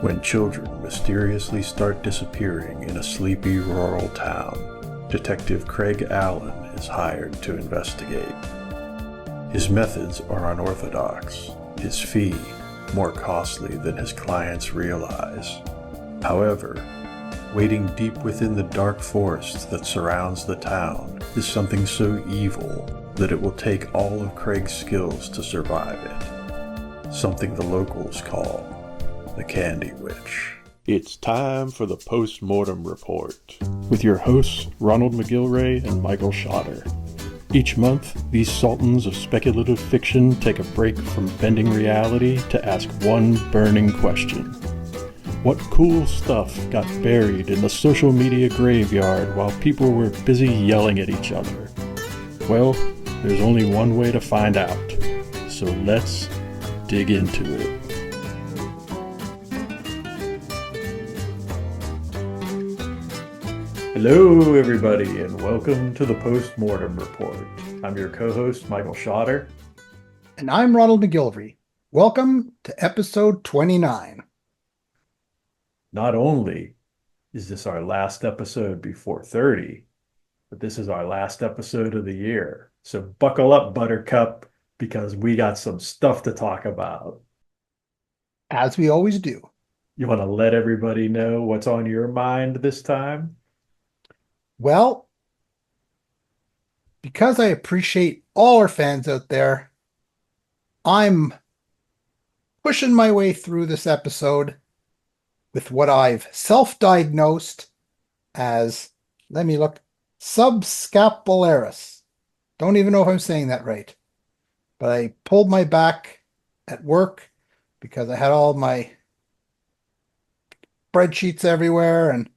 When children mysteriously start disappearing in a sleepy rural town, Detective Craig Allen is hired to investigate. His methods are unorthodox, his fee more costly than his clients realize. However, waiting deep within the dark forest that surrounds the town is something so evil that it will take all of Craig's skills to survive it. Something the locals call the Candy Witch. It's time for the Post-Mortem Report with your hosts Ronald McGilvray and Michael Schotter. Each month, these sultans of speculative fiction take a break from bending reality to ask one burning question. What cool stuff got buried in the social media graveyard while people were busy yelling at each other? Well, there's only one way to find out, so let's dig into it. Hello, everybody, and welcome to the Post-Mortem Report. I'm your co-host, Michael Schotter. And I'm Ronald McGilvray. Welcome to episode 29. Not only is this our last episode before 30, but this is our last episode of the year. So buckle up, Buttercup, because we got some stuff to talk about. As we always do. You want to let everybody know what's on your mind this time? Well, because I appreciate all our fans out there, I'm pushing my way through this episode with what I've self-diagnosed as, let me look, subscapularis. Don't even know if I'm saying that right. But I pulled my back at work because I had all my spreadsheets everywhere and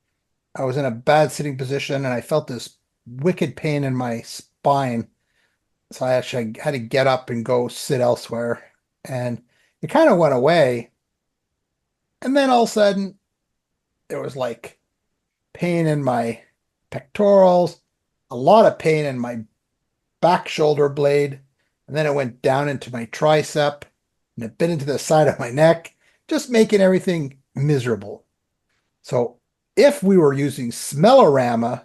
I was in a bad sitting position and I felt this wicked pain in my spine. So I actually had to get up and go sit elsewhere. And it kind of went away. And then all of a sudden, there was like pain in my pectorals, a lot of pain in my back shoulder blade. And then it went down into my tricep and it bit into the side of my neck, just making everything miserable. So if we were using Smellorama,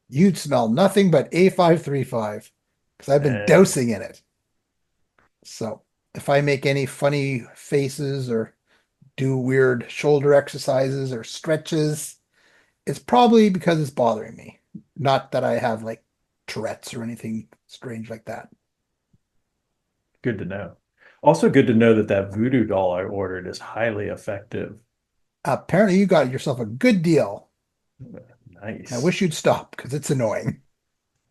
you'd smell nothing but A535 because I've been dousing in it. So if I make any funny faces or do weird shoulder exercises or stretches, it's probably because it's bothering me. Not that I have like Tourette's or anything strange like that. Good to know. Also good to know that that voodoo doll I ordered is highly effective. Apparently you got yourself a good deal. Nice. I wish you'd stop because it's annoying.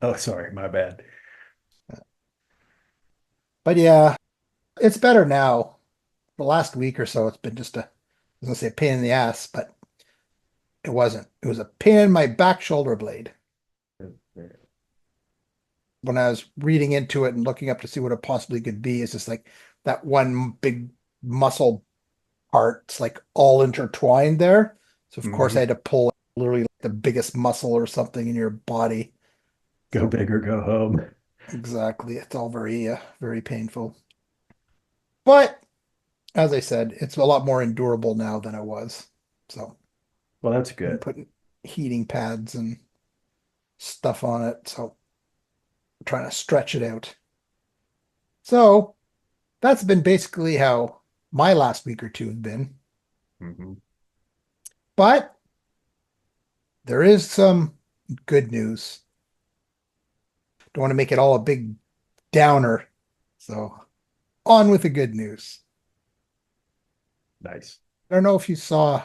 Oh, sorry, my bad. But yeah, it's better now. The last week or so, it's been just I was going to say a pain in the ass, but it wasn't. It was a pain in my back shoulder blade. When I was reading into it and looking up to see what it possibly could be, it's just like that one big muscle part. It's like all intertwined there. So of course I had to pull literally like the biggest muscle or something in your body. Go big or go home. Exactly. It's all very, very painful. But as I said, it's a lot more endurable now than it was. So, well, that's I'm good. putting heating pads and stuff on it. So, I'm trying to stretch it out. So, that's been basically how my last week or two have been. But there is some good news. Don't want to make it all a big downer. So, on with the good news. Nice. I don't know if you saw,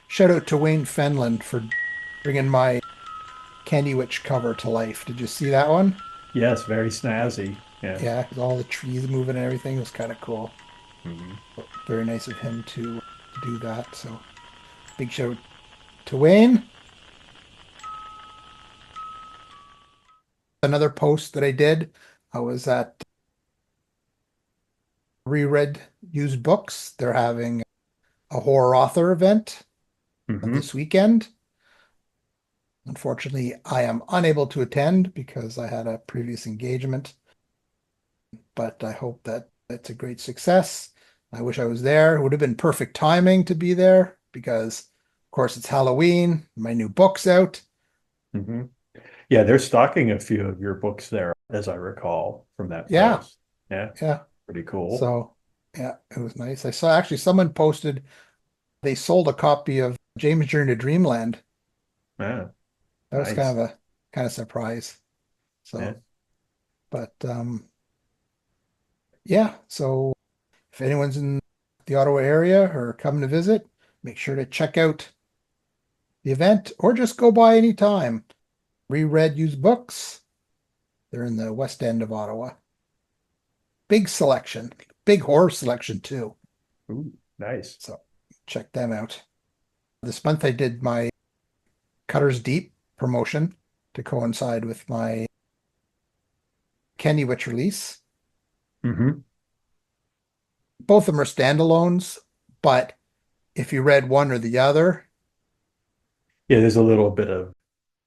shout out to Wayne Fenlon for bringing my Candy Witch cover to life. Did you see that one? Yes, very snazzy. Yeah, with all the trees moving and everything. It was kind of cool. Very nice of him to do that. So, big shout out to Wayne. Another post that I did, I was at Reread Used Books. They're having a horror author event this weekend. Unfortunately, I am unable to attend because I had a previous engagement, but I hope that it's a great success. I wish I was there. It would have been perfect timing to be there because, of course, it's Halloween. My new book's out. Hmm. Yeah, they're stocking a few of your books there, as I recall from that Yeah, post. Yeah, yeah. pretty cool. So, yeah, it was nice. I saw actually someone posted they sold a copy of James Journey to Dreamland. Yeah, That was nice. kind of surprise. Yeah. So, but yeah. So if anyone's in the Ottawa area or coming to visit, make sure to check out the event or just go by anytime. Reread used books. They're in the west end of Ottawa. Big selection, big horror selection too. Ooh, nice. So check them out. This month I did my Cutter's Deep promotion to coincide with my Candy Witch release. Hmm. Both of them are standalones, but if you read one or the other, Yeah, there's a little bit of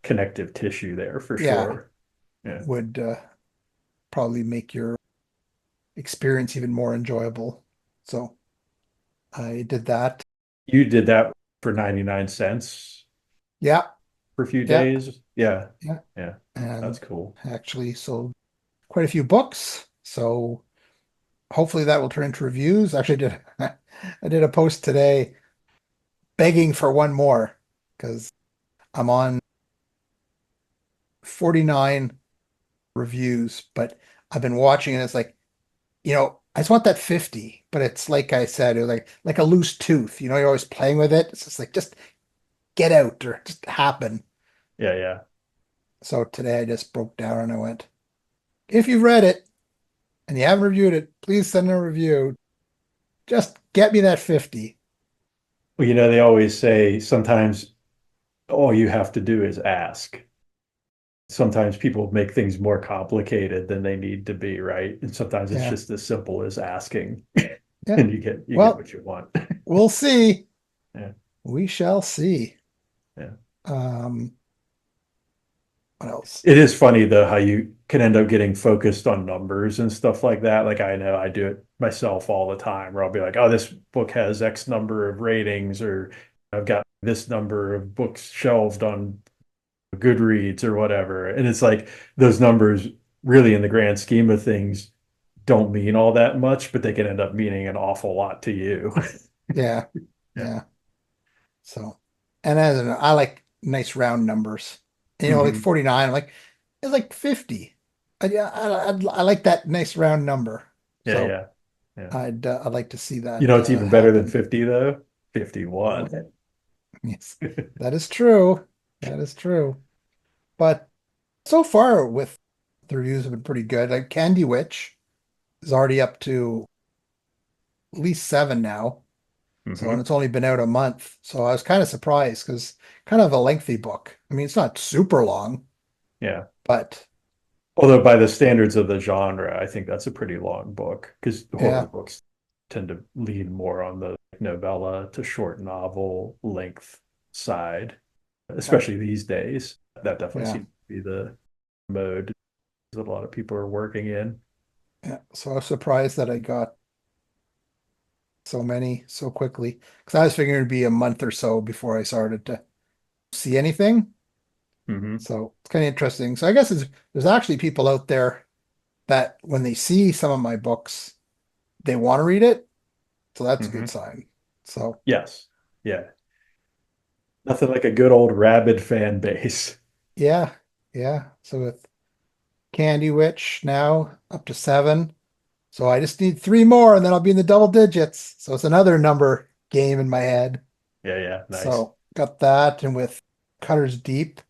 connective tissue there for yeah, sure. Yeah. would probably make your experience even more enjoyable. So I did that. You did that for 99 cents Yeah, for a few yeah, days. Yeah. yeah. Yeah. That's And cool. actually sold quite a few books. So hopefully that will turn into reviews. Actually, did I did a post today begging for one more because I'm on 49 reviews, but I've been watching and it's like, I just want that 50, but it's like I said, it was like a loose tooth. You're always playing with it. It's just like just get out or just happen. Yeah, yeah. So today I just broke down and I went, if you've read it and you haven't reviewed it, please send a review. Just get me that 50. Well, they always say sometimes all you have to do is ask. Sometimes people make things more complicated than they need to be, right? And sometimes it's Yeah. just as simple as asking Yeah. and you get Well, what you want. we'll see. Yeah. We shall see. Yeah. Um, what else? It is funny though how you can end up getting focused on numbers and stuff like that. Like I know I do it myself all the time where I'll be like, oh, this book has X number of ratings, or I've got this number of books shelved on Goodreads or whatever. And it's like those numbers really in the grand scheme of things don't mean all that much, but they can end up meaning an awful lot to you. Yeah. Yeah. Yeah. So, and as an, I like nice round numbers. Like Hmm. 49, I'm like, it's like 50. Yeah, I like that nice round number. Yeah, So yeah. Yeah. I'd like to see You that know it's even better than happen. 50 though? 51. Yes, that is true. That is true. But so far with the reviews have been pretty good. Like Candy Witch is already up to at least 7 now. So, and Hmm. it's only been out a month. So I was kind of surprised because kind of a lengthy book. I mean, it's not super long, Yeah. but Although by the standards of the genre, I think that's a pretty long book because horror yeah, books tend to lean more on the novella to short novel length side, yeah, especially these days. That definitely yeah, seems to be the mode that a lot of people are working in. yeah. So I was surprised that I got so many so quickly because I was figuring it'd be a month or so before I started to see anything. Hmm. So it's kind of interesting. So I guess there's actually people out there that when they see some of my books, they want to read it. So that's a good Hmm. sign. So Yes. Yeah. Nothing like a good old rabid fan base. yeah, yeah. So with Candy Witch now up to 7. So I just need 3 more and then I'll be in the double digits. So it's another number game in my head. Yeah, yeah. Nice. So got that. And with Cutter's Deep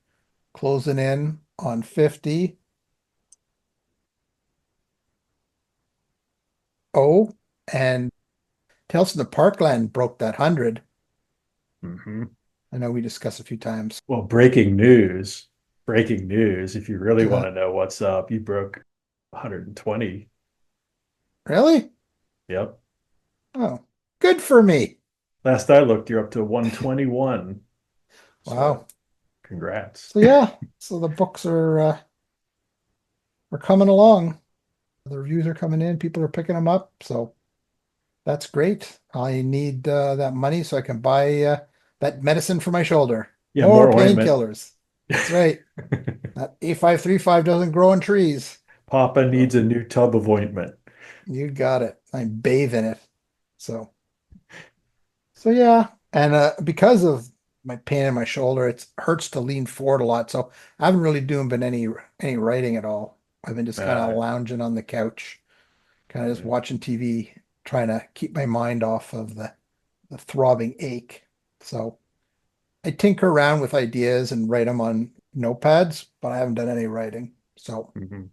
closing in on 50. Oh, and Tales from the Parkland broke that 100. Hmm. I know we discussed a few times. Well, breaking news. Breaking news. If you really want Uh, to know what's up, you broke 120. really? Yep. Oh, good for me. Last I looked, you're up to 121. So Wow. congrats. So yeah, so the books are coming along. The reviews are coming in. People are picking them up. So that's great. I need that money so I can buy that medicine for my shoulder. Yeah, More more ointment. painkillers. That's right. That A535 doesn't grow on trees. Papa So needs a new tub of ointment. you got it. I bathe in it. So yeah. And because of my pain in my shoulder, it hurts to lean forward a lot. So I haven't really doing been any writing at all. I've been just kind of Uh, lounging on the couch, kind of just watching TV, trying to keep my mind off of the throbbing ache. So I tinker around with ideas and write them on notepads, but I haven't done any writing. So mhm.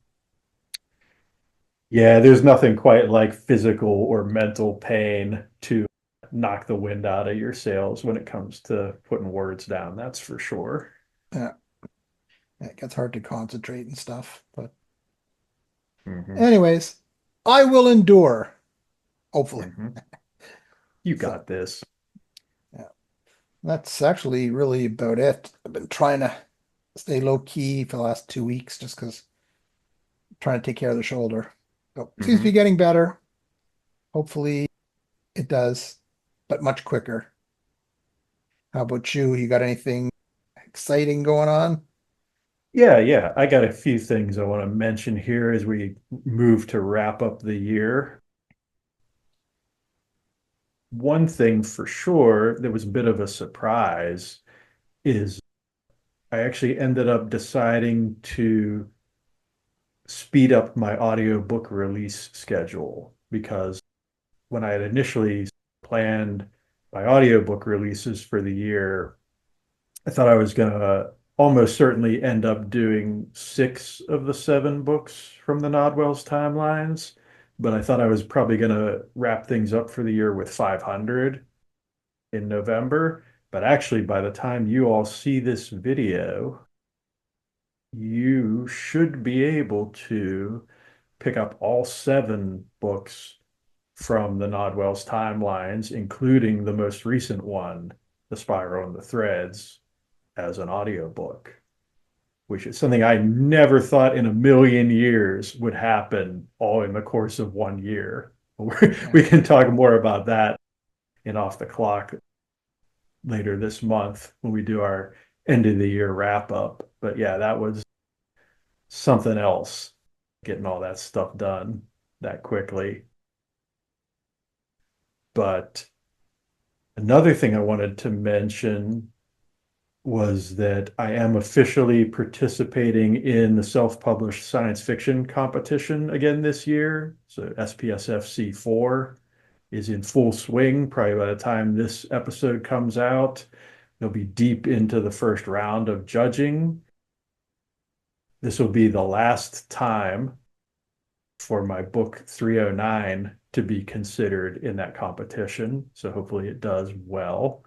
Yeah, there's nothing quite like physical or mental pain to knock the wind out of your sails when it comes to putting words down. That's for sure. yeah, it gets hard to concentrate and stuff. But Hmm. anyways, I will endure, hopefully. Hmm. You So got this. yeah, that's actually really about it. I've been trying to stay low key for the last 2 weeks just because I'm trying to take care of the shoulder. So it seems to be Hmm. getting better. Hopefully it does, but much quicker. How about you? You got anything exciting going on? Yeah. I got a few things I want to mention here as we move to wrap up the year. One thing for sure that was a bit of a surprise is I actually ended up deciding to speed up my audiobook release schedule because when I had initially planned my audiobook releases for the year, I thought I was going to almost certainly end up doing 6 of the 7 books from the Nodwell's timelines, but I thought I was probably going to wrap things up for the year with 500 in November. But actually, by the time you all see this video, you should be able to pick up all 7 books from the Nodwell's timelines, including the most recent one, The Spiral and the Threads, as an audiobook, which is something I never thought in a million years would happen all in the course of one year. Yeah. We can talk more about that in Off the Clock later this month when we do our end of the year wrap up. But yeah, that was something else, getting all that stuff done that quickly. But another thing I wanted to mention was that I am officially participating in the self-published science fiction competition again this year. So SPSFC4 is in full swing. Probably by the time this episode comes out, they'll be deep into the first round of judging. This will be the last time for my book 309 to be considered in that competition. So hopefully it does well.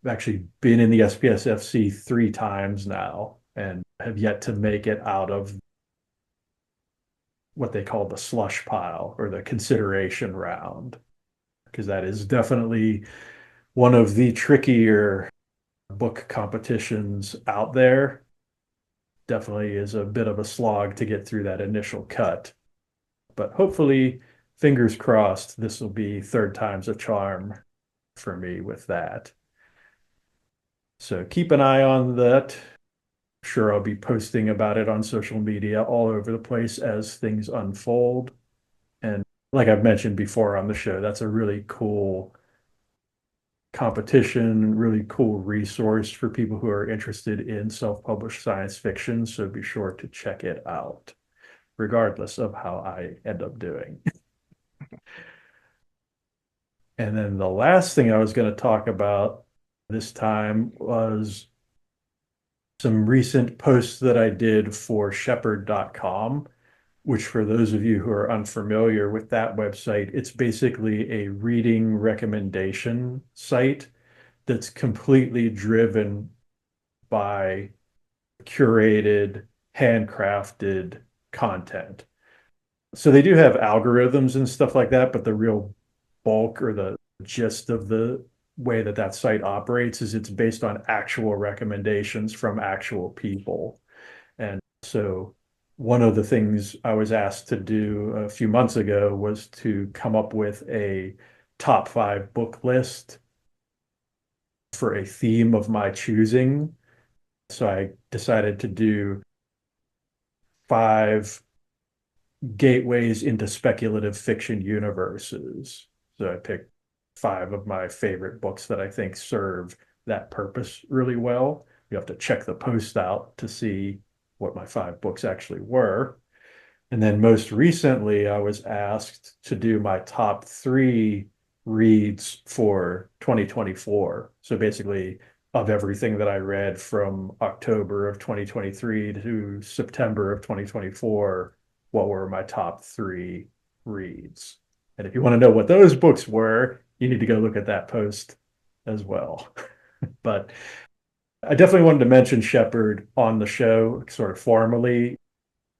I've actually been in the SPSFC 3 times now and have yet to make it out of what they call the slush pile or the consideration round, because that is definitely one of the trickier book competitions out there. Definitely is a bit of a slog to get through that initial cut. But hopefully, fingers crossed, this will be 3rd time's a charm for me with that. So keep an eye on that. Sure, I'll be posting about it on social media all over the place as things unfold. And like I've mentioned before on the show, that's a really cool competition, really cool resource for people who are interested in self-published science fiction. So be sure to check it out, regardless of how I end up doing. And then the last thing I was going to talk about this time was some recent posts that I did for shepherd.com, which for those of you who are unfamiliar with that website, it's basically a reading recommendation site that's completely driven by curated, handcrafted content. So they do have algorithms and stuff like that, but the real bulk or the gist of the way that that site operates is it's based on actual recommendations from actual people. And so one of the things I was asked to do a few months ago was to come up with a top 5 book list for a theme of my choosing. So I decided to do 5 gateways into speculative fiction universes. So I picked 5 of my favorite books that I think serve that purpose really well. You have to check the post out to see what my 5 books actually were. And then most recently, I was asked to do my top 3 reads for 2024. So basically, of everything that I read from October of 2023 to September of 2024, what were my top 3 reads? And if you want to know what those books were, you need to go look at that post as well. But I definitely wanted to mention Shepherd on the show, sort of formally,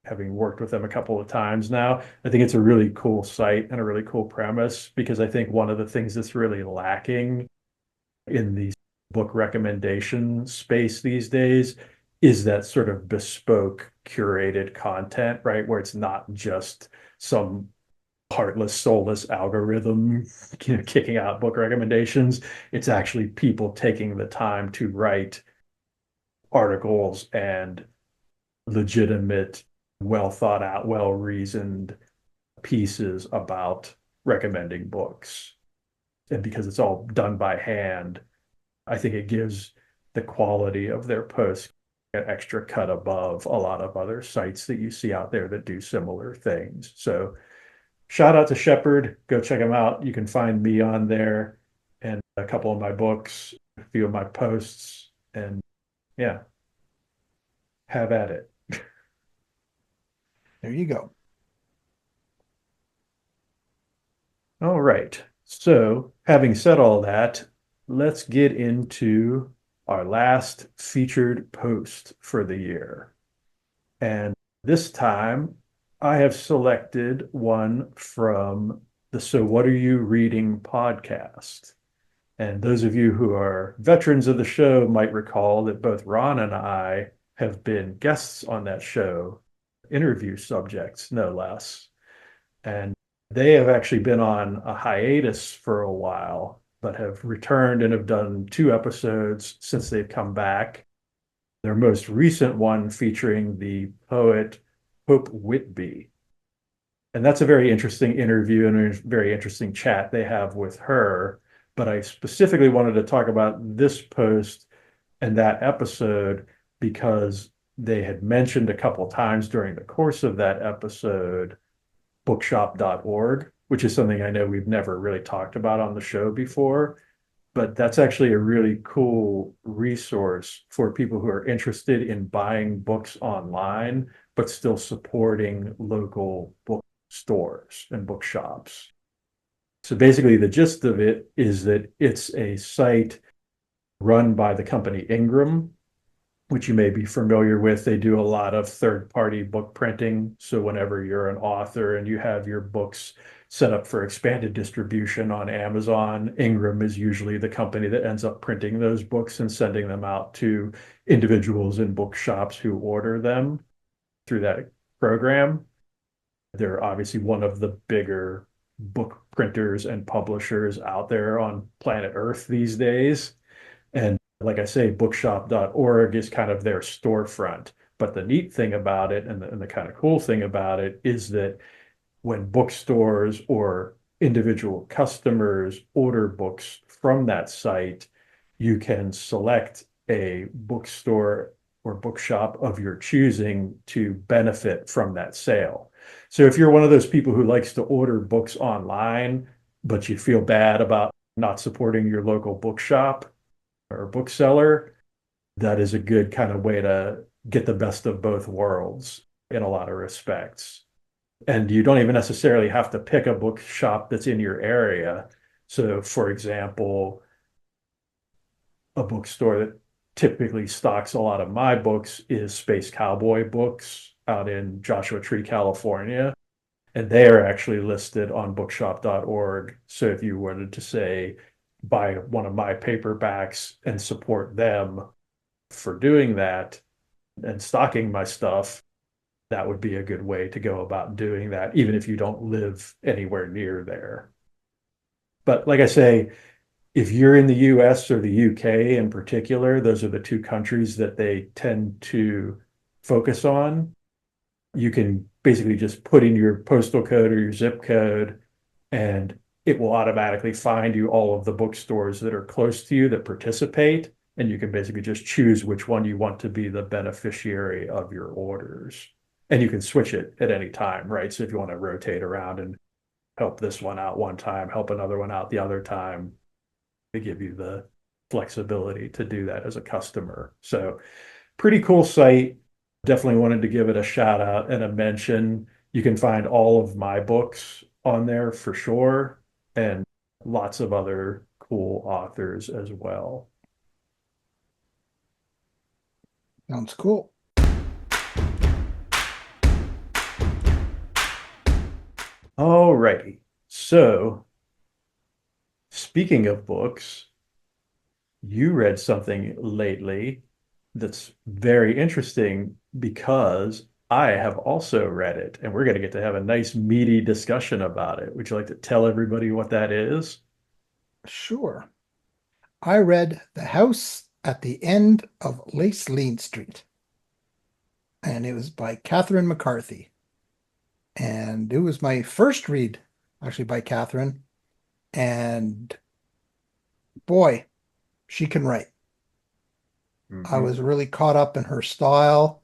having worked with them a couple of times now. I think it's a really cool site and a really cool premise, because I think one of the things that's really lacking in the book recommendation space these days is that sort of bespoke curated content, right? Where it's not just some heartless, soulless algorithm kicking out book recommendations. It's actually people taking the time to write articles and legitimate, well thought out, well reasoned pieces about recommending books. And because it's all done by hand, I think it gives the quality of their posts an extra cut above a lot of other sites that you see out there that do similar things. So shout out to Shepherd. Go check them out. You can find me on there and a couple of my books, a few of my posts, and yeah, have at it. There you go. All right. So, having said all that, let's get into our last featured post for the year. And this time, I have selected one from the So What Are You Reading podcast. And those of you who are veterans of the show might recall that both Ron and I have been guests on that show, interview subjects, no less. And they have actually been on a hiatus for a while, but have returned and have done 2 episodes since they've come back. Their most recent one featuring the poet Hope Whitby. And that's a very interesting interview and a very interesting chat they have with her. But I specifically wanted to talk about this post and that episode because they had mentioned a couple times during the course of that episode bookshop.org, which is something I know we've never really talked about on the show before. But that's actually a really cool resource for people who are interested in buying books online, but still supporting local bookstores and bookshops. So basically, the gist of it is that it's a site run by the company Ingram, which you may be familiar with. They do a lot of third-party book printing. So whenever you're an author and you have your books set up for expanded distribution on Amazon, Ingram is usually the company that ends up printing those books and sending them out to individuals in bookshops who order them through that program. They're obviously one of the bigger book printers and publishers out there on planet Earth these days. And like I say, bookshop.org is kind of their storefront. But the neat thing about it and the kind of cool thing about it is that when bookstores or individual customers order books from that site, you can select a bookstore or bookshop of your choosing to benefit from that sale. So if you're one of those people who likes to order books online, but you feel bad about not supporting your local bookshop or bookseller, that is a good kind of way to get the best of both worlds in a lot of respects. And you don't even necessarily have to pick a bookshop that's in your area. So, for example, a bookstore that typically stocks a lot of my books is Space Cowboy Books out in Joshua Tree, California. And they are actually listed on bookshop.org. So if you wanted to say, buy one of my paperbacks and support them for doing that and stocking my stuff, that would be a good way to go about doing that, even if you don't live anywhere near there. But like I say, if you're in the US or the UK in particular, those are the two countries that they tend to focus on. You can basically just put in your postal code or your zip code, and it will automatically find you all of the bookstores that are close to you that participate. And you can basically just choose which one you want to be the beneficiary of your orders. And you can switch it at any time, right? So if you want to rotate around and help this one out one time, help another one out the other time, they give you the flexibility to do that as a customer. So pretty cool site. Definitely wanted to give it a shout out and a mention. You can find all of my books on there for sure, and lots of other cool authors as well. Sounds cool. Alrighty. So, speaking of books, you read something lately that's very interesting because I have also read it, and we're going to get to have a nice meaty discussion about it. Would you like to tell everybody what that is? Sure. I read The House at the End of Lacelean Street, and it was by Catherine McCarthy. And it was my first read, actually, by Catherine. And boy, she can write. I Mm-hmm. was really caught up in her style.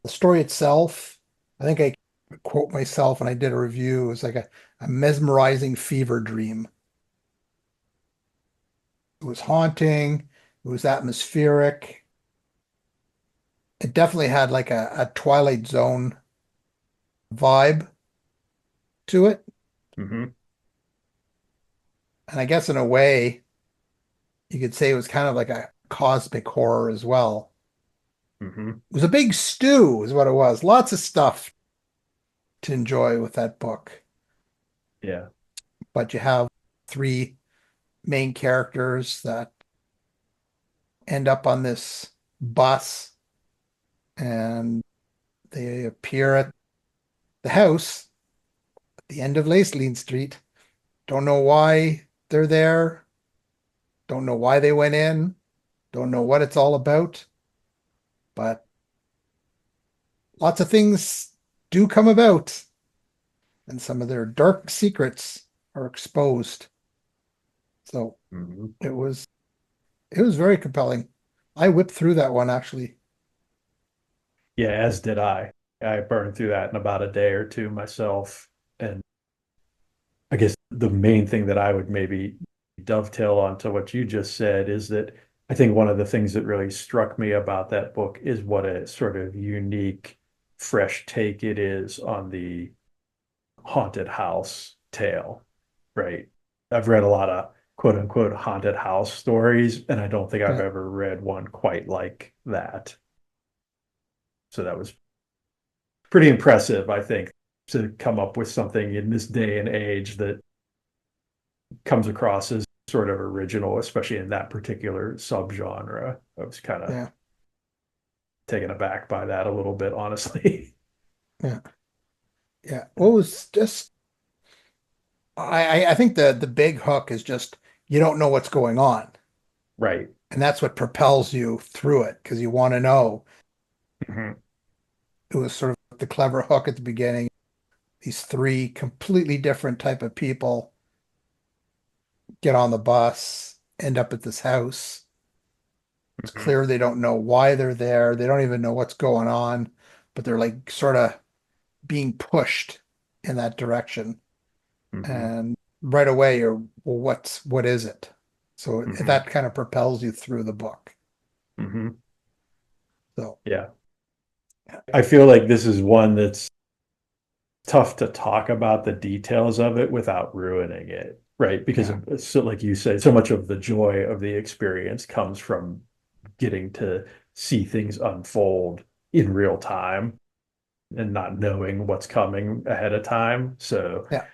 The story itself, I think I quote myself when I did a review, it was like a mesmerizing fever dream. It was haunting, it was atmospheric. It definitely had like a Twilight Zone vibe to it. Mm-hmm. And I guess in a way, you could say it was kind of like a cosmic horror as well. Mm-hmm. It was a big stew, is what it was. Lots of stuff to enjoy with that book. Yeah. But you have three main characters that end up on this bus and they appear at the house at the end of Lacelean Street. Don't know why they're there. Don't know why they went in. Don't know what it's all about. But lots of things do come about, and some of their dark secrets are exposed. So Mm-hmm. it was it was very compelling. I whipped through that one actually. Yeah, as did I. I burned through that in about a day or two myself. And I guess the main thing that I would maybe dovetail onto what you just said is that I think one of the things that really struck me about that book is what a sort of unique, fresh take it is on the haunted house tale, right? I've read a lot of quote unquote haunted house stories, and I don't think I've Yeah, ever read one quite like that. So that was pretty impressive, I think, to come up with something in this day and age that comes across as sort of original, especially in that particular subgenre. I was kind of yeah, taken aback by that a little bit, honestly. yeah, yeah. What was just I think the big hook is just you don't know what's going on. Right. And that's what propels you through it because you want to know. Mhm. It was sort of the clever hook at the beginning. These three completely different type of people get on the bus, end up at this house. It's Mhm. clear they don't know why they're there. They don't even know what's going on, but they're like sort of being pushed in that direction. Mhm. And right away you're, well, what is it? So Mhm. that kind of propels you through the book. Mhm. So Yeah. I feel like this is one that's tough to talk about the details of it without ruining it, right? Because yeah, so like you said, so much of the joy of the experience comes from getting to see things unfold in real time and not knowing what's coming ahead of time. So, yeah,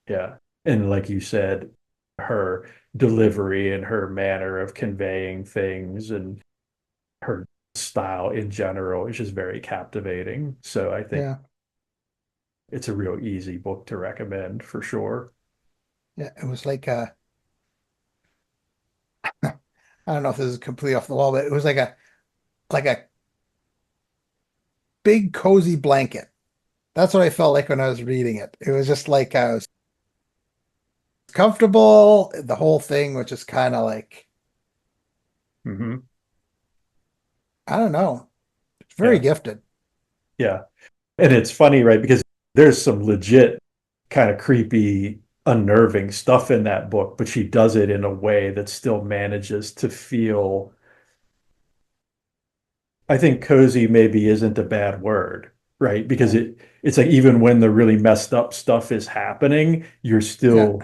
yeah. And like you said, her delivery and her manner of conveying things and her style in general is just very captivating. So I think yeah, it's a real easy book to recommend for sure. yeah. It was like I don't know if this is completely off the wall, but it was like a big cozy blanket. That's what I felt like when I was reading it. It was just like I was comfortable. The whole thing was just kind of like, Hmm. I don't know. It's very Yeah. gifted. Yeah. And it's funny, right? Because there's some legit kind of creepy, unnerving stuff in that book, but she does it in a way that still manages to feel, I think cozy maybe isn't a bad word, right? Because Yeah. it's like even when the really messed up stuff is happening, you're Yeah. still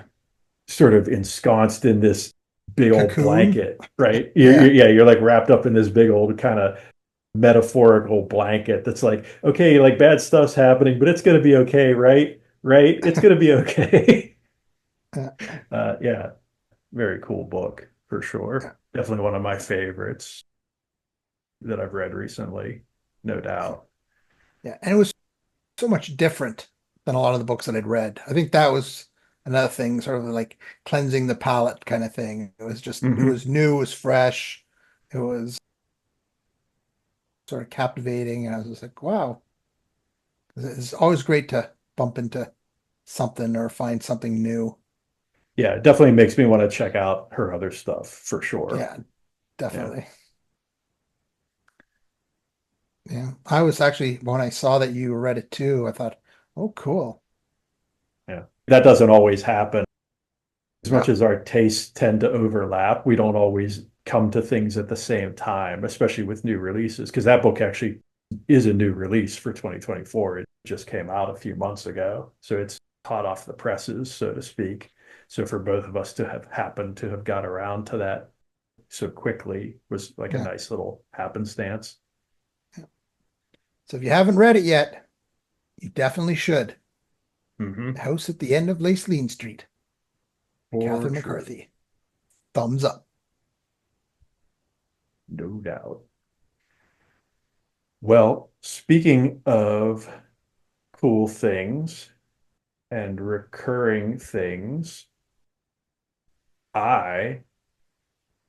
sort of ensconced in this big old Cocoon. blanket, right? Yeah. Yeah, you're like wrapped up in this big old kind of metaphorical blanket that's like, okay, like bad stuff's happening, but it's gonna be okay, right? Right? It's gonna be okay. Yeah. Yeah, very cool book for Yeah. sure. Definitely one of my favorites that I've read recently, no doubt. Yeah. And it was so much different than a lot of the books that I'd read. I think that was another thing, sort of like cleansing the palate kind of thing. It Hmm. was new, it was fresh, it was sort of captivating. And I was just like, wow, it's always great to bump into something or find something new. Yeah, it definitely makes me want to check out her other stuff for sure. Yeah, Yeah. definitely. Yeah. I was actually, when I saw that you read it too, I thought, oh, cool. Yeah. That doesn't always happen. As much Yeah. as our tastes tend to overlap, we don't always come to things at the same time, especially with new releases, because that book actually is a new release for 2024. It just came out a few months ago. So it's hot off the presses, so to speak. So for both of us to have happened to have got around to that so quickly was like a Yeah. nice little happenstance. So if you haven't read it yet, you definitely should. Hmm. House at the End of Lacelean Street, For Catherine sure. McCarthy. Thumbs up. No doubt. Well, speaking of cool things and recurring things, I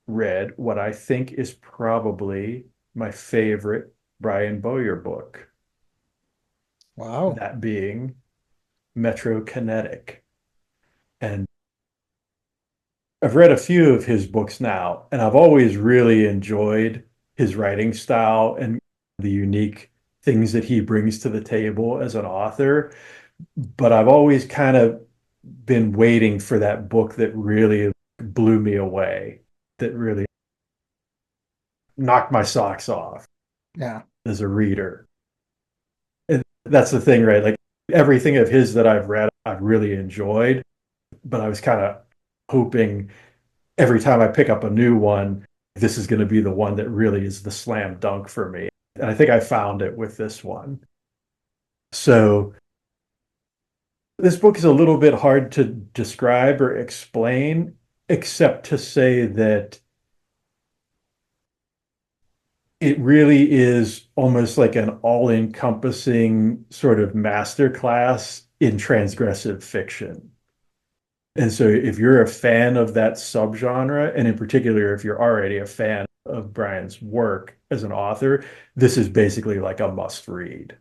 read what I think is probably my favorite Brian Bowyer book, Wow. that being Metro Kinetic. And I've read a few of his books now, and I've always really enjoyed his writing style and the unique things that he brings to the table as an author. But I've always kind of been waiting for that book that really blew me away, that really knocked my socks off Yeah. as a reader. And that's the thing, right? Like everything of his that I've read, I've really enjoyed, but I was kind of hoping every time I pick up a new one, this is going to be the one that really is the slam dunk for me. And I think I found it with this one. So this book is a little bit hard to describe or explain, except to say that it really is almost like an all-encompassing sort of masterclass in transgressive fiction. And so if you're a fan of that subgenre, and in particular, if you're already a fan of Brian's work as an author, this is basically like a must read,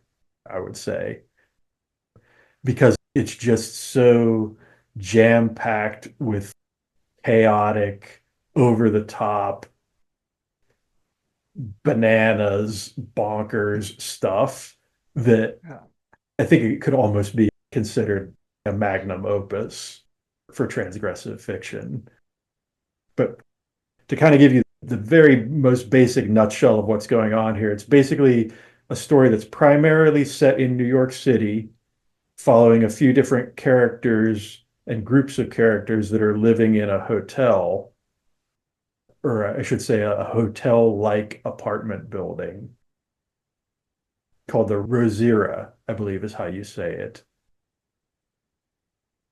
I would say, because it's just so jam-packed with chaotic, over the top, bananas, bonkers stuff that Yeah. I think it could almost be considered a magnum opus for transgressive fiction. But to kind of give you the very most basic nutshell of what's going on here, it's basically a story that's primarily set in New York City, following a few different characters and groups of characters that are living in a hotel, or I should say, a hotel-like apartment building called the Rosira, I believe is how you say it.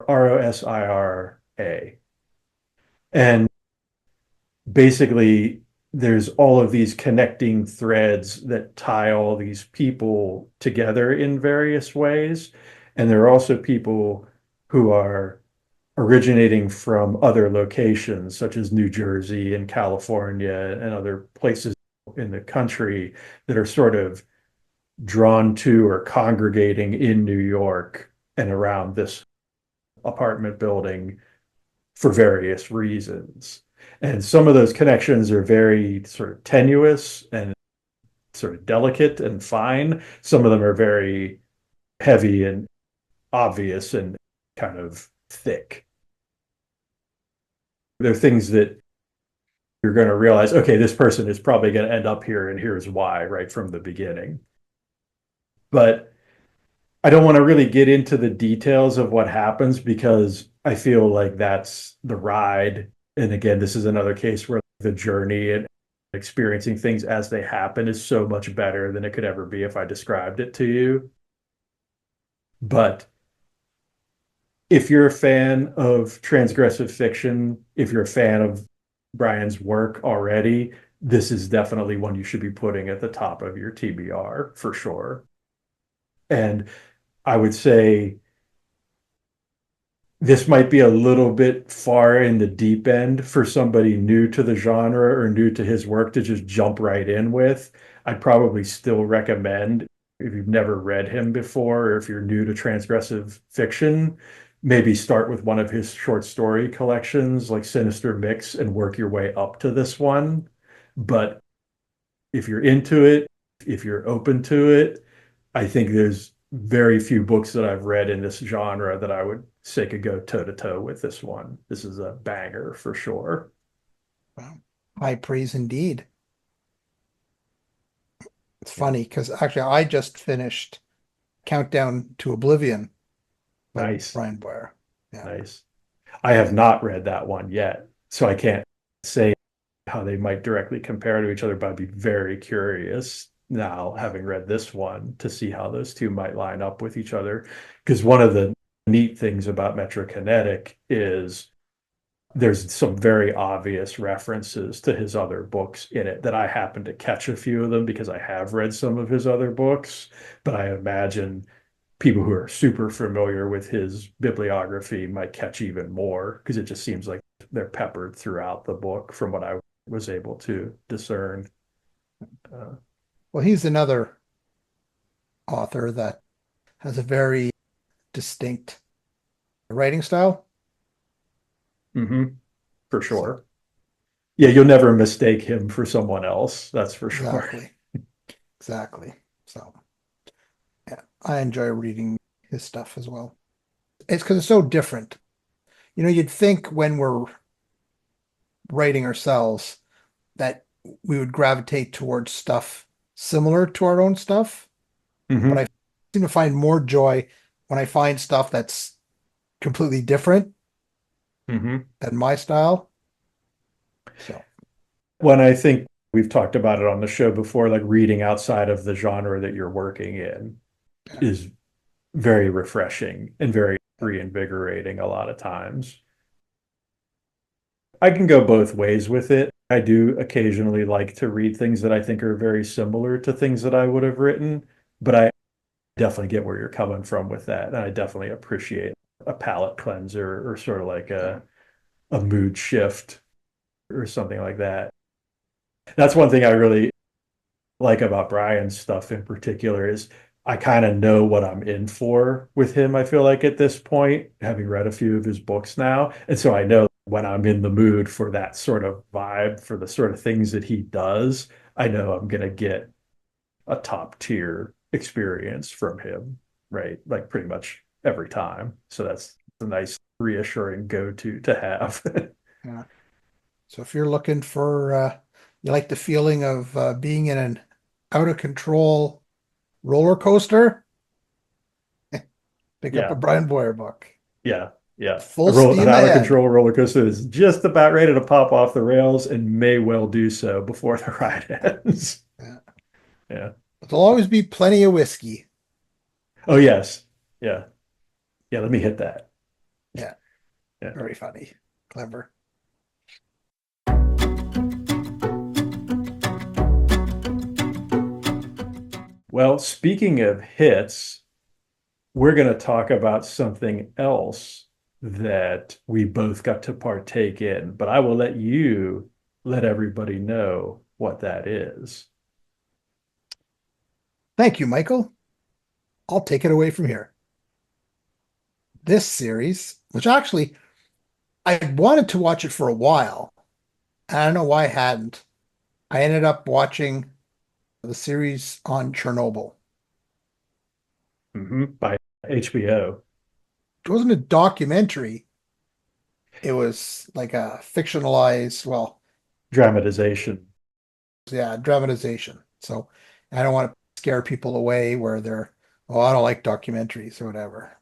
Rosira. And basically, there's all of these connecting threads that tie all these people together in various ways. And there are also people who are originating from other locations, such as New Jersey and California and other places in the country that are sort of drawn to or congregating in New York and around this apartment building for various reasons. And some of those connections are very sort of tenuous and sort of delicate and fine. Some of them are very heavy and obvious and kind of thick. They're things that you're going to realize, okay, this person is probably going to end up here, and here's why, right from the beginning. But I don't want to really get into the details of what happens because I feel like that's the ride. And again, this is another case where the journey and experiencing things as they happen is so much better than it could ever be if I described it to you. But if you're a fan of transgressive fiction, if you're a fan of Brian's work already, this is definitely one you should be putting at the top of your TBR for sure. And I would say this might be a little bit far in the deep end for somebody new to the genre or new to his work to just jump right in with. I'd probably still recommend, if you've never read him before, or if you're new to transgressive fiction, maybe start with one of his short story collections like Sinister Mix and work your way up to this one. But if you're into it, if you're open to it, I think there's very few books that I've read in this genre that I would say could go toe to toe with this one. This is a banger for sure. Wow. High praise indeed. It's Yeah. funny because actually I just finished Countdown to Oblivion by Nice, Brian Bowyer. Yeah. nice. I have not read that one yet, so I can't say how they might directly compare to each other, but I'd be very curious now, having read this one, to see how those two might line up with each other. Because one of the neat things about Kinetic is there's some very obvious references to his other books in it that I happen to catch a few of them because I have read some of his other books, but I imagine people who are super familiar with his bibliography might catch even more because it just seems like they're peppered throughout the book from what I was able to discern. Uh, Well, he's another author that has a very distinct writing style. mhm, for So sure. Yeah, you'll never mistake him for someone else. That's for sure. exactly. Exactly. So yeah, I enjoy reading his stuff as well. It's because it's so different. You know, you'd think when we're writing ourselves that we would gravitate towards stuff similar to our own stuff, but Hmm. I seem to find more joy when I find stuff that's completely different Hmm. than my style. So When I think we've talked about it on the show before, like reading outside of the genre that you're working in yeah, is very refreshing and very reinvigorating a lot of times. I can go both ways with it. I do occasionally like to read things that I think are very similar to things that I would have written, but I definitely get where you're coming from with that. And I definitely appreciate a palate cleanser or sort of like yeah, a mood shift or something like that. That's one thing I really like about Brian's stuff in particular is I kind of know what I'm in for with him, I feel like at this point, having read a few of his books now. And so I know when I'm in the mood for that sort of vibe, for the sort of things that he does, I know I'm going to get a top tier experience from him, right? Like pretty much every time. So that's a nice, reassuring go to have. yeah. So if you're looking for, you like the feeling of being in an out of control roller coaster, pick up a Yeah. Brian Boyer book. Yeah, yeah. Full steam An out of ahead. control roller coaster is just about ready to pop off the rails and may well do so before the ride ends. Yeah. Yeah. But there'll always be plenty of whiskey. Oh, yes. Yeah. Yeah. Let me hit that. Yeah, Yeah. very funny, clever. Well, speaking of hits, we're going to talk about something else that we both got to partake in, but I will let you let everybody know what that is. Thank you, Michael. I'll take it away from here. This series, which actually I wanted to watch it for a while, and I don't know why I hadn't. I ended up watching the series on Chernobyl. By HBO. It wasn't a documentary. It was like a fictionalized, well, Dramatization. yeah, dramatization. So I don't want to scare people away where they're, oh, I don't like documentaries or whatever.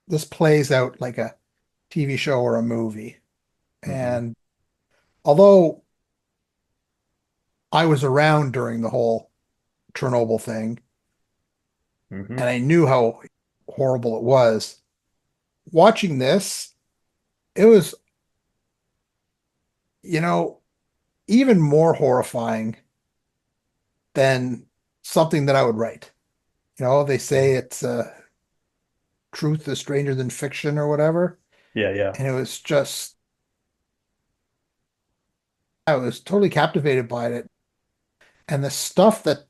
This plays out like a TV show or a movie. Hmm. And although I was around during the whole Chernobyl thing and Hmm. I knew how horrible it was, watching this, it was, you know, even more horrifying than something that I would write. They say it's truth is stranger than fiction or whatever. Yeah, yeah. And it was just, I was totally captivated by it. And the stuff that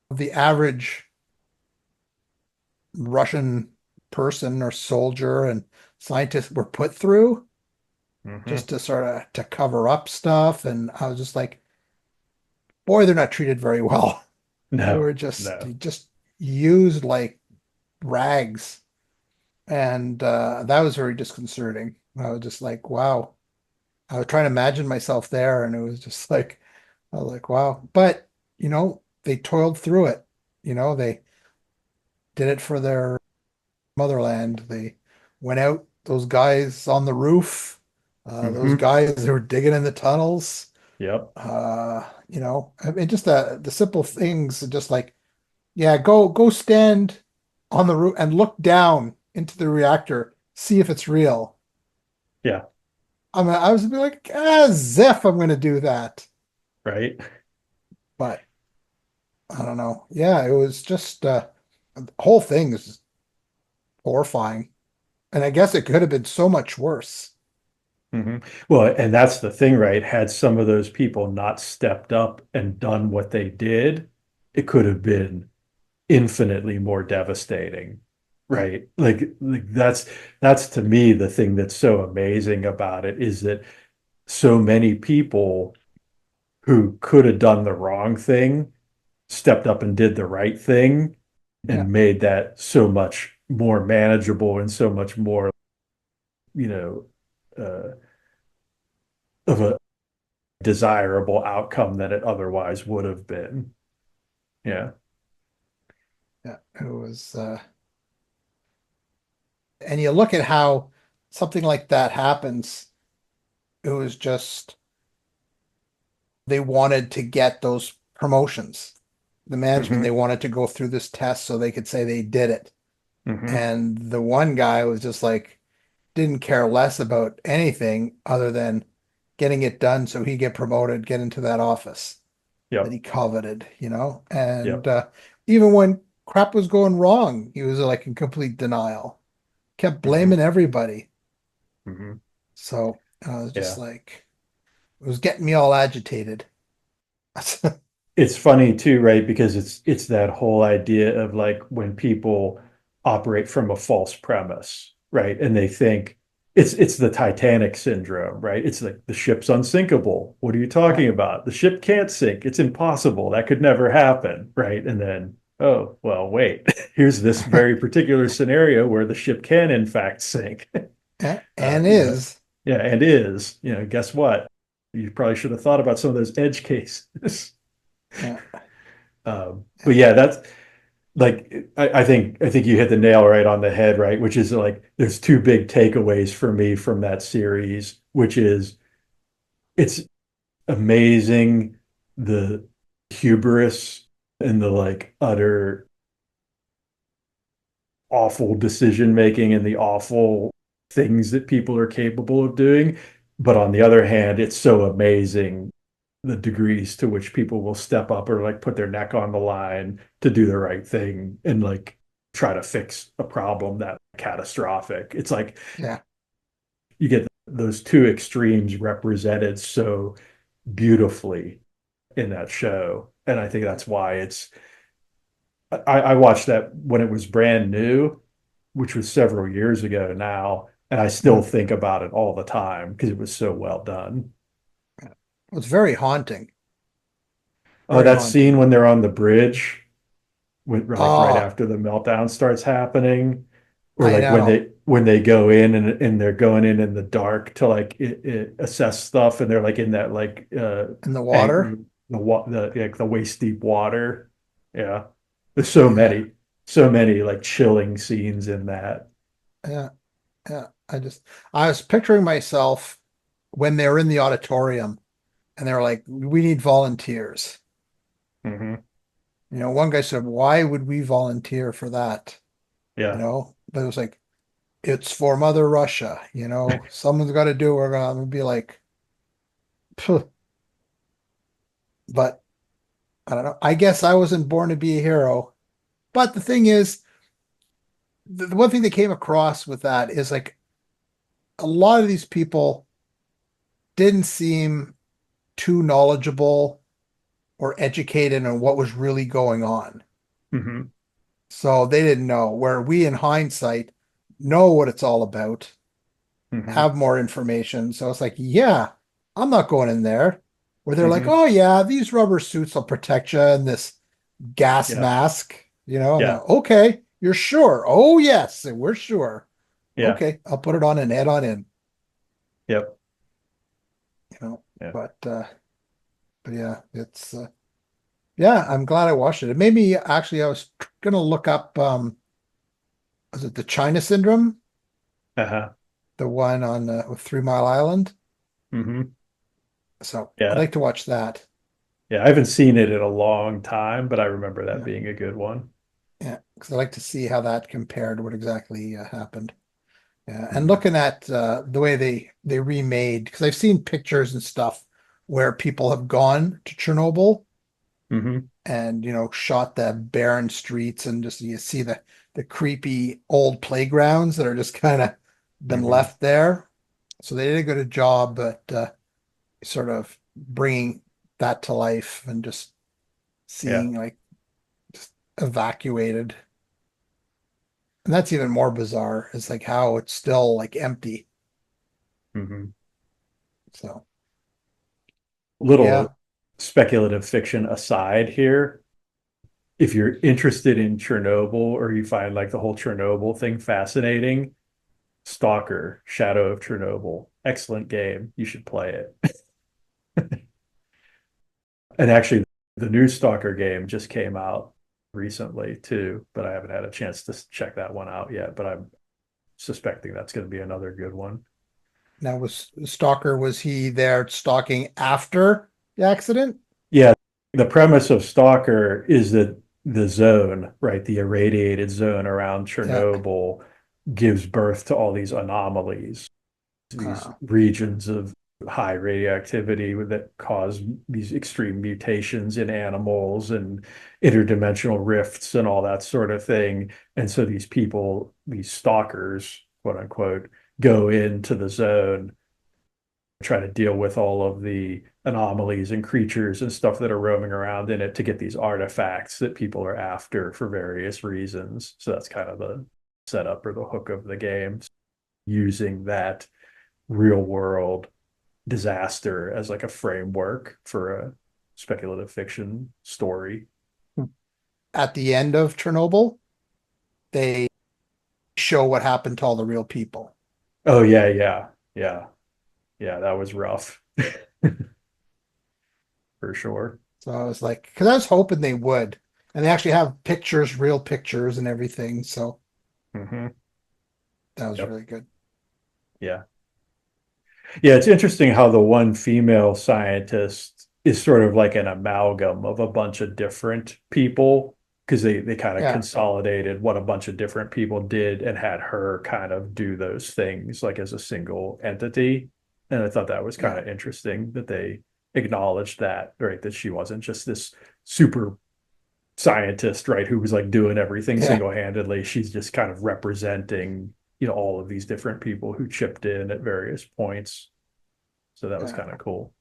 the average Russian person or soldier and scientist were put through just Hmm. to sort of to cover up stuff. And I was just like, boy, they're not treated very well. They No, were just no. just used like rags. And that was very disconcerting. I was just like, wow. I was trying to imagine myself there, and it was just like, I was like, wow. But, they toiled through it. They did it for their motherland. They went out, those guys on the roof, those Hmm. guys that were digging in the tunnels, Yep. I mean, just the simple things, just like, yeah, go stand on the roof and look down into the reactor, see if it's real. Yeah. I mean, I was like, as if I'm going to do that, Right. but I don't know. Yeah, it was just the whole thing is horrifying, and I guess it could have been so much worse. Hmm. Well, and that's the thing, right? Had some of those people not stepped up and done what they did, it could have been infinitely more devastating, Yeah, right? Like that's to me the thing that's so amazing about it is that so many people who could have done the wrong thing stepped up and did the right thing yeah, and made that so much more manageable and so much more, you know, of a desirable outcome than it otherwise would have been. Yeah. yeah. It was, and you look at how something like that happens. It was just they wanted to get those promotions. The management, they Hmm. wanted to go through this test so they could say they did it. Hmm. And the one guy was just like, didn't care less about anything other than getting it done so he get promoted, get into that office that Yep. he coveted, And Yep. even when crap was going wrong, he was like in complete denial, kept Hmm. blaming everybody. Hmm. So I was just Yeah. like, it was getting me all agitated. It's funny too, right? Because it's that whole idea of like when people operate from a false premise, right? And they think it's the Titanic syndrome, right? It's like the ship's unsinkable. What are you Yeah, talking about? The ship can't sink. It's impossible. That could never happen, right? And then, oh, well, wait. Here's this very particular scenario where the ship can in fact sink. and You know, is. yeah, and is, guess what? You probably should have thought about some of those edge cases. Yeah, But yeah, yeah, that's like I think you hit the nail right on the head, right? Which is like there's two big takeaways for me from that series, which is it's amazing the hubris and the like utter awful decision making and the awful things that people are capable of doing. But on the other hand, it's so amazing the degrees to which people will step up or like put their neck on the line to do the right thing and like try to fix a problem that catastrophic. It's like Yeah. you get those two extremes represented so beautifully in that show. And I think that's why I watched that when it was brand new, which was several years ago now, and I still Mm. think about it all the time because it was so well done. It was very haunting. Oh, Very that scene haunting. when they're on the bridge, like right Oh, after the meltdown starts happening, or I like know. when they go in and they're going in the dark to like assess stuff, and they're like in that like In the water. angry the like the waist deep water. Yeah, there's Yeah. so many like chilling scenes in that. Yeah. Yeah. I was picturing myself when they were in the auditorium and they were like, we need volunteers. Hmm. One guy said, why would we volunteer for that? Yeah. But it was like, it's for Mother Russia, someone's got to do it. We're going to be like, "Phew." But I don't know. I guess I wasn't born to be a hero. But the thing is, the one thing that came across with that is like a lot of these people didn't seem too knowledgeable or educated on what was really going on. Hmm. So they didn't know, where we in hindsight know what it's all about, Hmm. have more information. So it's like, yeah, I'm not going in there. Where they're like, Hmm. oh yeah, these rubber suits will protect you and this gas Yeah. mask, and Yeah. okay, you're sure. Oh yes, we're sure. Yeah. Okay, I'll put it on and head on in, Yep. you know. Yeah. But yeah, yeah, I'm glad I watched it. It made me actually I was gonna look up was it the China Syndrome? Uh-huh. The one on with 3 Mile Island. Hmm. So I'd Yeah. like to watch that. Yeah. I haven't seen it in a long time, but I remember that Yeah, being a good one. yeah, because I'd like to see how that compared, what exactly happened. Yeah, and Hmm. looking at the way they remade, because I've seen pictures and stuff where people have gone to Chernobyl Hmm. and shot the barren streets and just you see the creepy old playgrounds that are just kind of been Hmm. left there. So they did a good job at sort of bringing that to life and just Yeah. seeing like just evacuated. And that's even more bizarre. It's like how it's still like empty. Hmm. So yeah, Little speculative fiction aside here. If you're interested in Chernobyl or you find like the whole Chernobyl thing fascinating, Stalker, Shadow of Chernobyl, excellent game. You should play it. And actually, the new Stalker game just came out recently too, but I haven't had a chance to check that one out yet. But I'm suspecting that's going to be another good one. now was Stalker, was he there stalking after the accident? Yeah, the premise of Stalker is that the zone, right, the irradiated zone around Yeah. Chernobyl gives birth to all these anomalies, these Uh, regions of high radioactivity that cause these extreme mutations in animals and interdimensional rifts and all that sort of thing. And so these people, these stalkers, quote unquote, go into the zone, try to deal with all of the anomalies and creatures and stuff that are roaming around in it to get these artifacts that people are after for various reasons. So that's kind of the setup or the hook of the game, using that real world disaster as like a framework for a speculative fiction story. at the end of Chernobyl, they show what happened to all the real people. Oh yeah, yeah, yeah, yeah. That was rough for sure. So I was like, because I was hoping they would. And they actually have pictures, real pictures and everything. So Hmm. that was Yep. really good. Yeah. Yeah. It's interesting how the one female scientist is sort of like an amalgam of a bunch of different people because they kind of Yeah. consolidated what a bunch of different people did and had her kind of do those things like as a single entity. And I thought that was kind Yeah. of interesting that they acknowledged that, right? That she wasn't just this super scientist, right, who was like doing everything Yeah. single-handedly. She's just kind of representing, all of these different people who chipped in at various points. So that was Yeah. kind of cool.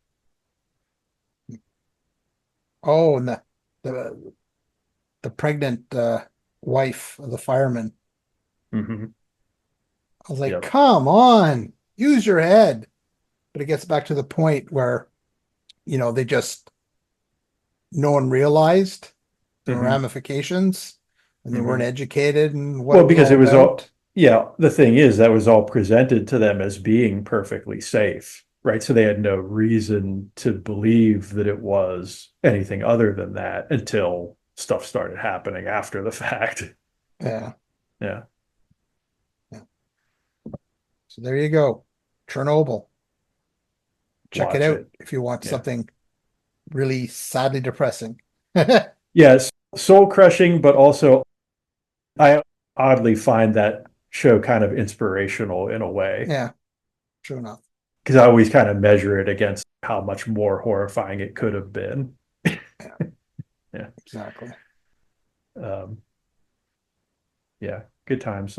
Oh, and the the pregnant wife of the fireman. Hmm. I was like, Yep. come on, use your head. But it gets back to the point where, they just no one realized the Hmm. ramifications and they weren't Hmm. educated and what Well, it was because all it was all, about. yeah, the thing is that was all presented to them as being perfectly safe, right? So they had no reason to believe that it was anything other than that until stuff started happening after the fact. Yeah. Yeah. Yeah. So there you go. Chernobyl. Check it Watch out it. if you want Yeah. something really sadly depressing. Yes, soul crushing, but also I oddly find that show kind of inspirational in a way Yeah, true enough. because I always kind of measure it against how much more horrifying it could have been. Yeah, Yeah. exactly. Um, yeah. Good times.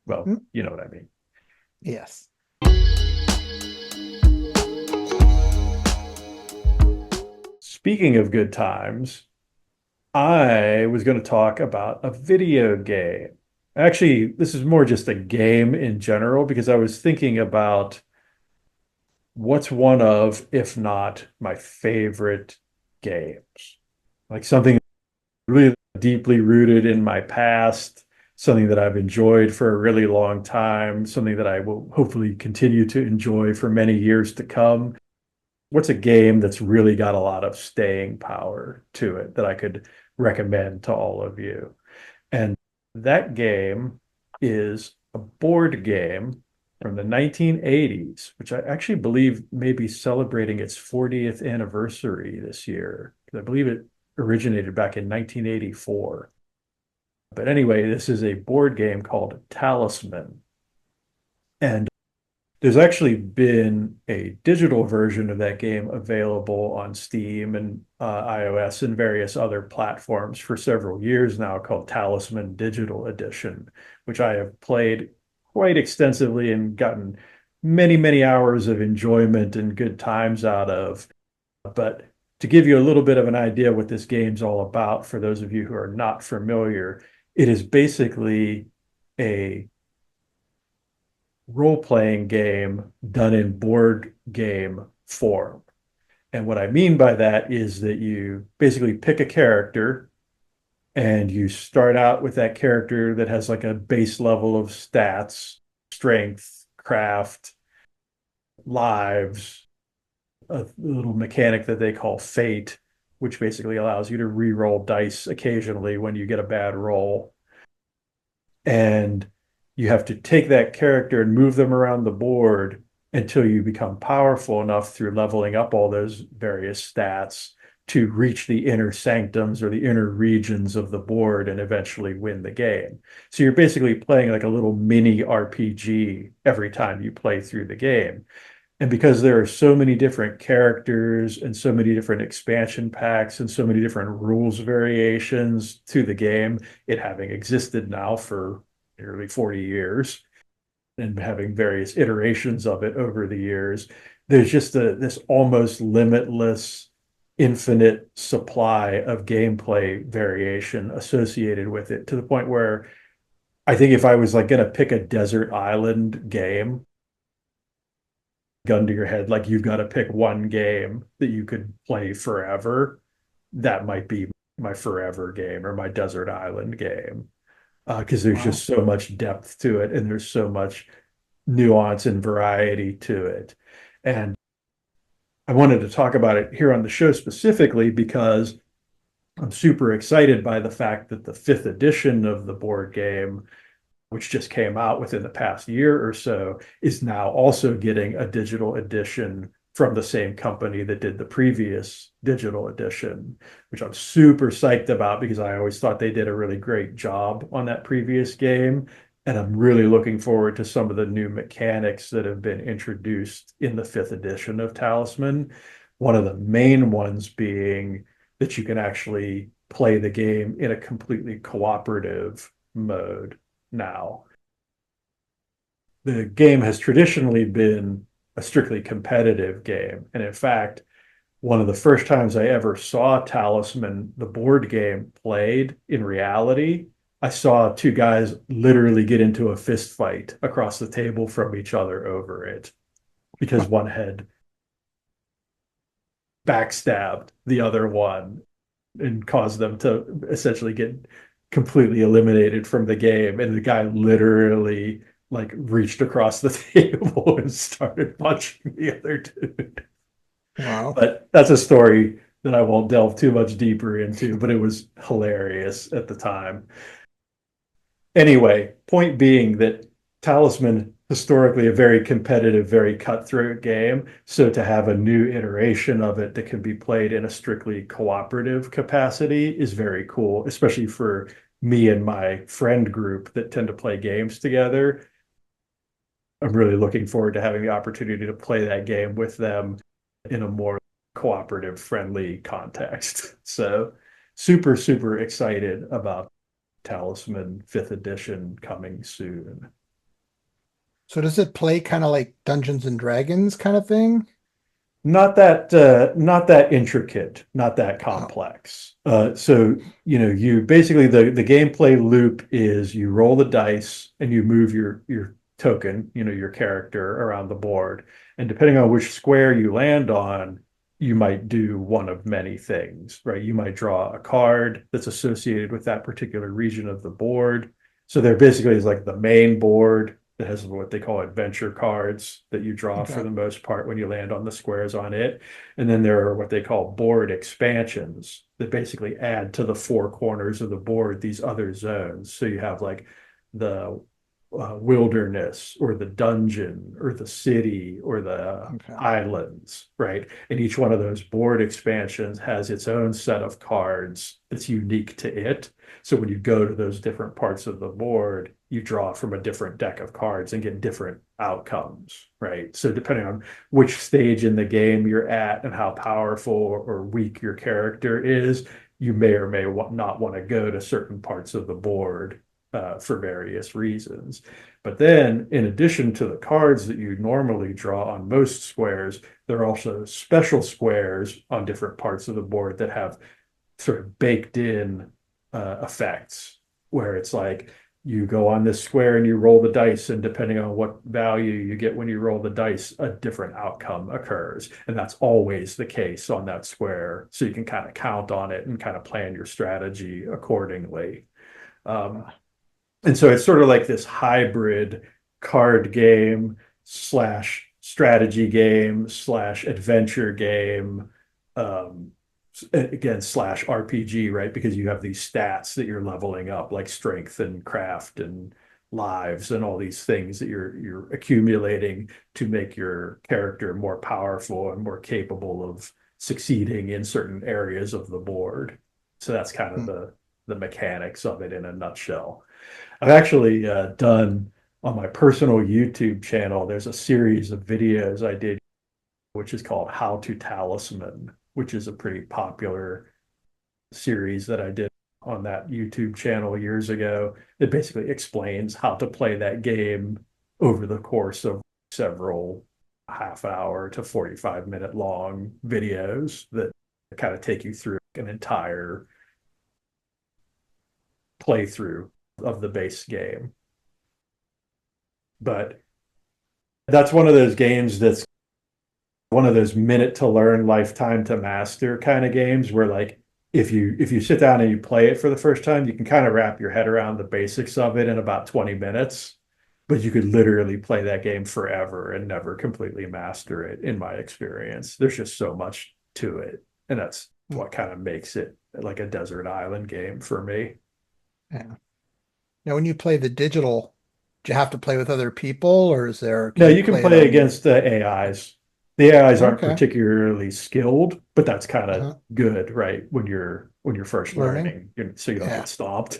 Well, Mhm. you know what I mean. Yes. Speaking of good times, I was going to talk about a video game. Actually, this is more just a game in general because I was thinking about what's one of, if not my favorite games. Like something really deeply rooted in my past, something that I've enjoyed for a really long time, something that I will hopefully continue to enjoy for many years to come. What's a game that's really got a lot of staying power to it that I could recommend to all of you? And that game is a board game from the 1980s, which I actually believe may be celebrating its 40th anniversary this year. I believe it originated back in 1984. But anyway, this is a board game called Talisman. And there's actually been a digital version of that game available on Steam and iOS and various other platforms for several years now called Talisman Digital Edition, which I have played quite extensively and gotten many, many hours of enjoyment and good times out of. But to give you a little bit of an idea what this game's all about, for those of you who are not familiar, it is basically a role-playing game done in board game form. And what I mean by that is that you basically pick a character and you start out with that character that has like a base level of stats, strength, craft, lives, a little mechanic that they call fate, which basically allows you to re-roll dice occasionally when you get a bad roll. And you have to take that character and move them around the board until you become powerful enough through leveling up all those various stats to reach the inner sanctums or the inner regions of the board and eventually win the game. So you're basically playing like a little mini RPG every time you play through the game. And because there are so many different characters and so many different expansion packs and so many different rules variations to the game, it having existed now for nearly 40 years and having various iterations of it over the years, there's just this almost limitless, infinite supply of gameplay variation associated with it to the point where I think if I was like going to pick a desert island game, gun to your head, like you've got to pick one game that you could play forever, that might be my forever game or my desert island game. Because there's Wow. just so much depth to it and there's so much nuance and variety to it. And I wanted to talk about it here on the show specifically because I'm super excited by the fact that the fifth edition of the board game, which just came out within the past year or so, is now also getting a digital edition from the same company that did the previous digital edition, which I'm super psyched about because I always thought they did a really great job on that previous game. And I'm really looking forward to some of the new mechanics that have been introduced in the fifth edition of Talisman. One of the main ones being that you can actually play the game in a completely cooperative mode now. The game has traditionally been a strictly competitive game. And in fact, one of the first times I ever saw Talisman, the board game, played in reality, I saw two guys literally get into a fist fight across the table from each other over it because one had backstabbed the other one and caused them to essentially get completely eliminated from the game. And the guy literally like reached across the table and started punching the other dude. Wow. But that's a story that I won't delve too much deeper into, but it was hilarious at the time. Anyway, point being that Talisman, historically a very competitive, very cutthroat game. So to have a new iteration of it that can be played in a strictly cooperative capacity is very cool, especially for me and my friend group that tend to play games together. I'm really looking forward to having the opportunity to play that game with them in a more cooperative, friendly context. So super, super excited about Talisman 5th edition coming soon. So does it play kind of like Dungeons and Dragons kind of thing? Not that intricate, not that Oh, complex. So you basically the gameplay loop is you roll the dice and you move your token, your character around the board, and depending on which square you land on, you might do one of many things, right? You might draw a card that's associated with that particular region of the board. So there basically is like the main board that has what they call adventure cards that you draw for okay. the most part when you land on the squares on it. And then there are what they call board expansions that basically add to the four corners of the board these other zones. So you have like the wilderness or the dungeon or the city or the Okay. islands, right? And each one of those board expansions has its own set of cards that's unique to it. So when you go to those different parts of the board, you draw from a different deck of cards and get different outcomes, right? So depending on which stage in the game you're at and how powerful or weak your character is, you may or may not want to go to certain parts of the board for various reasons. But then, in addition to the cards that you normally draw on most squares, there are also special squares on different parts of the board that have sort of baked in effects where it's like you go on this square and you roll the dice, and depending on what value you get when you roll the dice, a different outcome occurs. And that's always the case on that square. So you can kind of count on it and kind of plan your strategy accordingly. Um, and so it's sort of like this hybrid card game slash strategy game slash adventure game, um, again, slash RPG, right? Because you have these stats that you're leveling up, like strength and craft and lives and all these things that you're accumulating to make your character more powerful and more capable of succeeding in certain areas of the board. So that's kind of Hmm. the mechanics of it in a nutshell. I've actually done on my personal YouTube channel, there's a series of videos I did, which is called How to Talisman, which is a pretty popular series that I did on that YouTube channel years ago. It basically explains how to play that game over the course of several half-hour to 45-minute long videos that kind of take you through an entire playthrough of the base game. But that's one of those games that's one of those minute to learn, lifetime to master kind of games where like if you sit down and you play it for the first time, you can kind of wrap your head around the basics of it in about 20 minutes. But you could literally play that game forever and never completely master it, in my experience. There's just so much to it. And that's Hmm. what kind of makes it like a desert island game for me. Yeah. Now, when you play the digital, do you have to play with other people, or No, can you you can play it play on? against the AIs. The AIs aren't Okay. particularly skilled, but that's kind of Uh-huh. good, right? When you're first Learning. learning, so you don't Yeah. get stomped.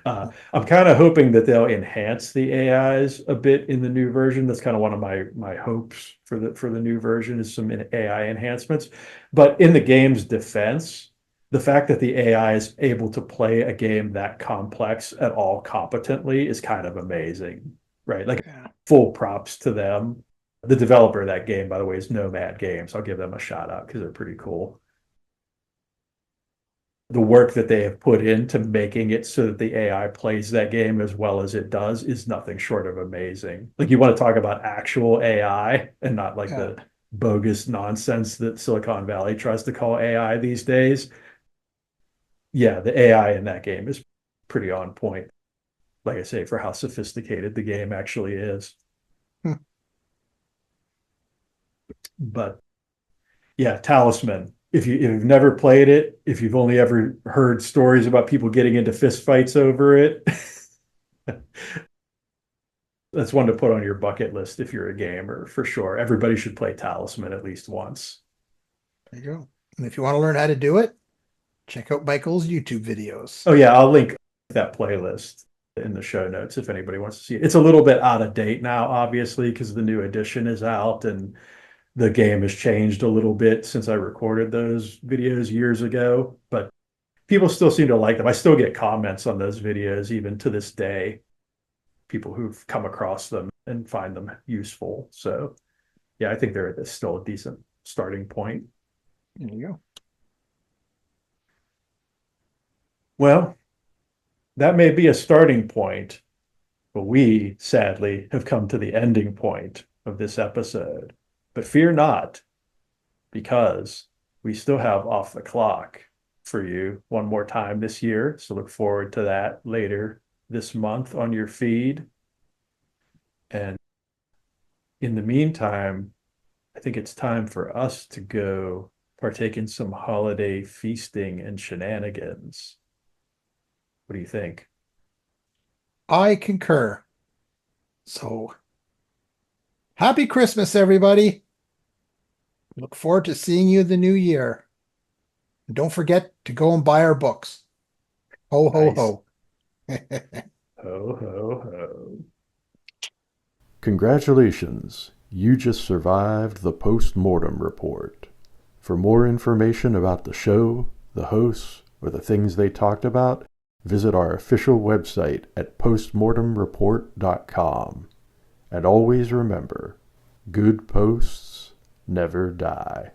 I'm kind of hoping that they'll enhance the AIs a bit in the new version. That's kind of one of my hopes for the new version is some AI enhancements. But in the game's defense, the fact that the AI is able to play a game that complex at all competently is kind of amazing, right? Like Yeah. full props to them. The developer of that game, by the way, is Nomad Games. I'll give them a shout out because they're pretty cool. The work that they have put into making it so that the AI plays that game as well as it does is nothing short of amazing. Like you want to talk about actual AI and not like Yeah. the bogus nonsense that Silicon Valley tries to call AI these days. Yeah, the AI in that game is pretty on point. Like I say, for how sophisticated the game actually is. Hmm. But yeah, Talisman. If you've never played it, if you've only ever heard stories about people getting into fistfights over it, that's one to put on your bucket list if you're a gamer for sure. Everybody should play Talisman at least once. There you go. And if you want to learn how to do it, check out Michael's YouTube videos. Oh yeah, I'll link that playlist in the show notes if anybody wants to see it. It's a little bit out of date now, obviously, because the new edition is out and the game has changed a little bit since I recorded those videos years ago, but people still seem to like them. I still get comments on those videos even to this day, people who've come across them and find them useful. So yeah, I think they're still a decent starting point. There you go. Well, that may be a starting point, but we sadly have come to the ending point of this episode. But fear not, because we still have Off the Clock for you one more time this year. So look forward to that later this month on your feed. And in the meantime, I think it's time for us to go partake in some holiday feasting and shenanigans. What do you think? I concur. So happy Christmas, everybody. Look forward to seeing you the new year. And don't forget to go and buy our books. Ho, ho, Nice. ho. Ho, ho, ho. Congratulations, you just survived the post-mortem report. For more information about the show, the hosts, or the things they talked about, visit our official website at postmortemreport.com. And always remember, good posts never die.